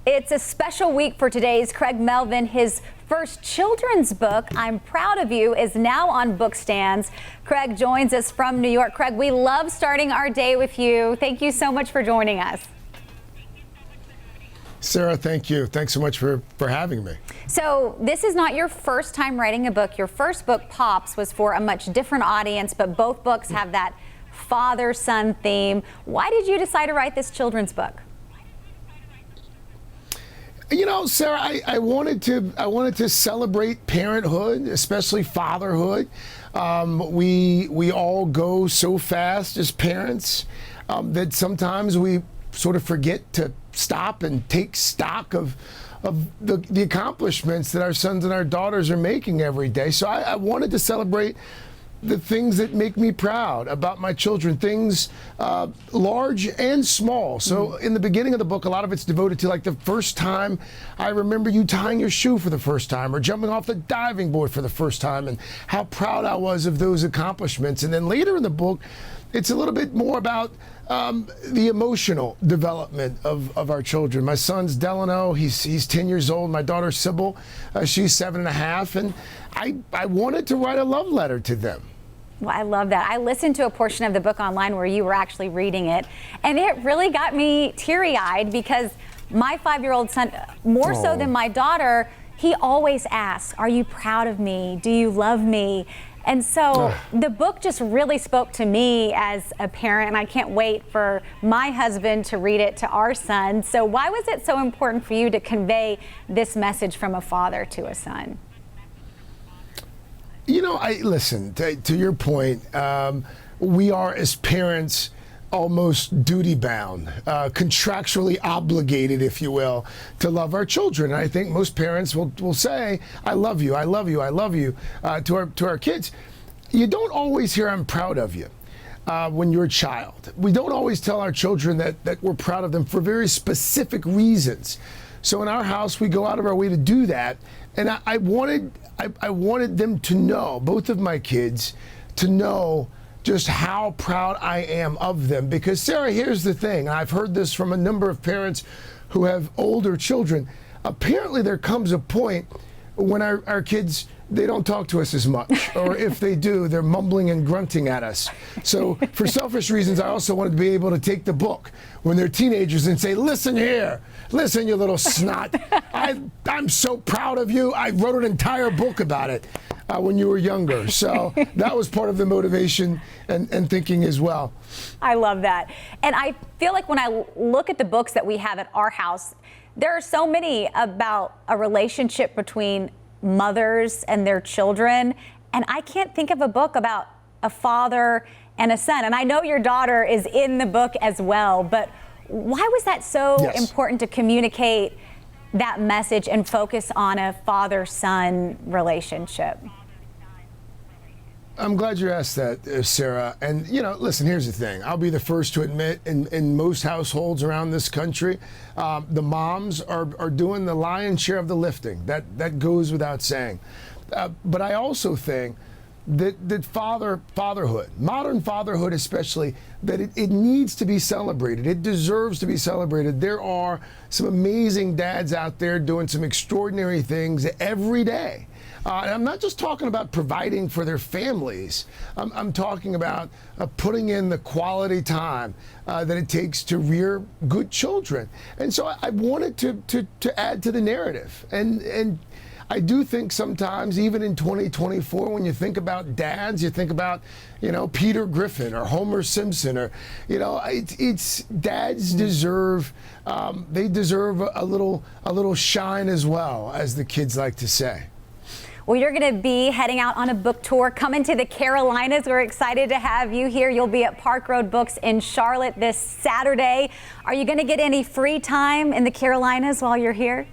It's a special week for today's Craig Melvin. His first children's book, I'm Proud of You, is now on book stands. Craig joins us from New York. Craig, we love starting our day with you. Thank you so much for joining us. Sarah, thank you. Thanks so much for having me. So this is not your first time writing a book. Your first book, Pops, was for a much different audience, but both books have that father-son theme. Why did you decide to write this children's book? You know, Sarah, I wanted to celebrate parenthood, especially fatherhood. We all go so fast as parents that sometimes we sort of forget to stop and take stock of the accomplishments that our sons and our daughters are making every day. So I wanted to celebrate the things that make me proud about my children, things large and small. So in the beginning of the book, a lot of it's devoted to like the first time I remember you tying your shoe for the first time or jumping off the diving board for the first time and how proud I was of those accomplishments. And then later in the book, it's a little bit more about the emotional development of our children. My son's Delano, he's 10 years old. My daughter Sybil, she's 7.5. And I wanted to write a love letter to them. Well, I love that. I listened to a portion of the book online where you were actually reading it, and it really got me teary-eyed because my 5-year-old son, more so than my daughter, he always asks, "Are you proud of me? Do you love me?" And so the book just really spoke to me as a parent, and I can't wait for my husband to read it to our son. So why was it so important for you to convey this message from a father to a son? You know, listen, to your point, we are as parents almost duty bound, contractually obligated, if you will, to love our children. And I think most parents will say, "I love you, I love you, I love you," to our kids. You don't always hear "I'm proud of you" when you're a child. We don't always tell our children that we're proud of them for very specific reasons. So in our house, we go out of our way to do that. And I wanted them to know, both of my kids, to know just how proud I am of them. Because, Sarah, here's the thing. I've heard this from a number of parents who have older children. Apparently, there comes a point when our kids, they don't talk to us as much. Or if they do, they're mumbling and grunting at us. So for selfish reasons, I also wanted to be able to take the book when they're teenagers and say, "Listen here. Listen, you little snot. I'm so proud of you. I wrote an entire book about it when you were younger." So that was part of the motivation and thinking as well. I love that. And I feel like when I look at the books that we have at our house, there are so many about a relationship between mothers and their children. And I can't think of a book about a father and a son. And I know your daughter is in the book as well, but why was that so important to communicate that message and focus on a father-son relationship? I'm glad you asked that, Sarah. And, you know, listen, here's the thing. I'll be the first to admit in most households around this country, the moms are doing the lion's share of the lifting. That goes without saying. But I also think that fatherhood, modern fatherhood especially, that it needs to be celebrated. It deserves to be celebrated. There are some amazing dads out there doing some extraordinary things every day. And I'm not just talking about providing for their families. I'm talking about putting in the quality time that it takes to rear good children. And so I wanted to add to the narrative. And I do think sometimes, even in 2024, when you think about dads, you think about, you know, Peter Griffin or Homer Simpson, or, you know, it's dads deserve, they deserve a little shine as well, as the kids like to say. Well, you're going to be heading out on a book tour, coming to the Carolinas. We're excited to have you here. You'll be at Park Road Books in Charlotte this Saturday. Are you going to get any free time in the Carolinas while you're here?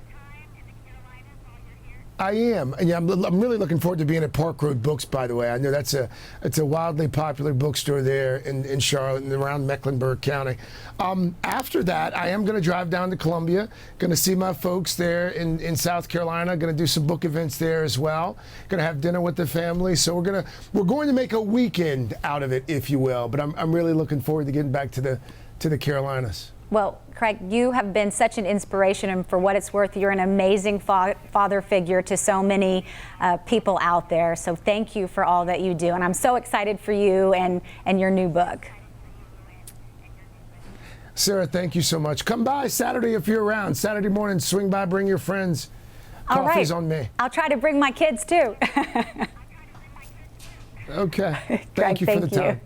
I am. And yeah, I'm really looking forward to being at Park Road Books, by the way. I know it's a wildly popular bookstore there in Charlotte and around Mecklenburg County. After that, I am going to drive down to Columbia, going to see my folks there in South Carolina, going to do some book events there as well, going to have dinner with the family. So we're going to make a weekend out of it, if you will. But I'm really looking forward to getting back to the Carolinas. Well, Craig, you have been such an inspiration, and for what it's worth, you're an amazing father figure to so many people out there. So thank you for all that you do, and I'm so excited for you and your new book. Sarah, thank you so much. Come by Saturday if you're around. Saturday morning, swing by, bring your friends. All right. Coffee's on me. I'll try to bring my kids too. Okay. Craig, Thank you for the time. you.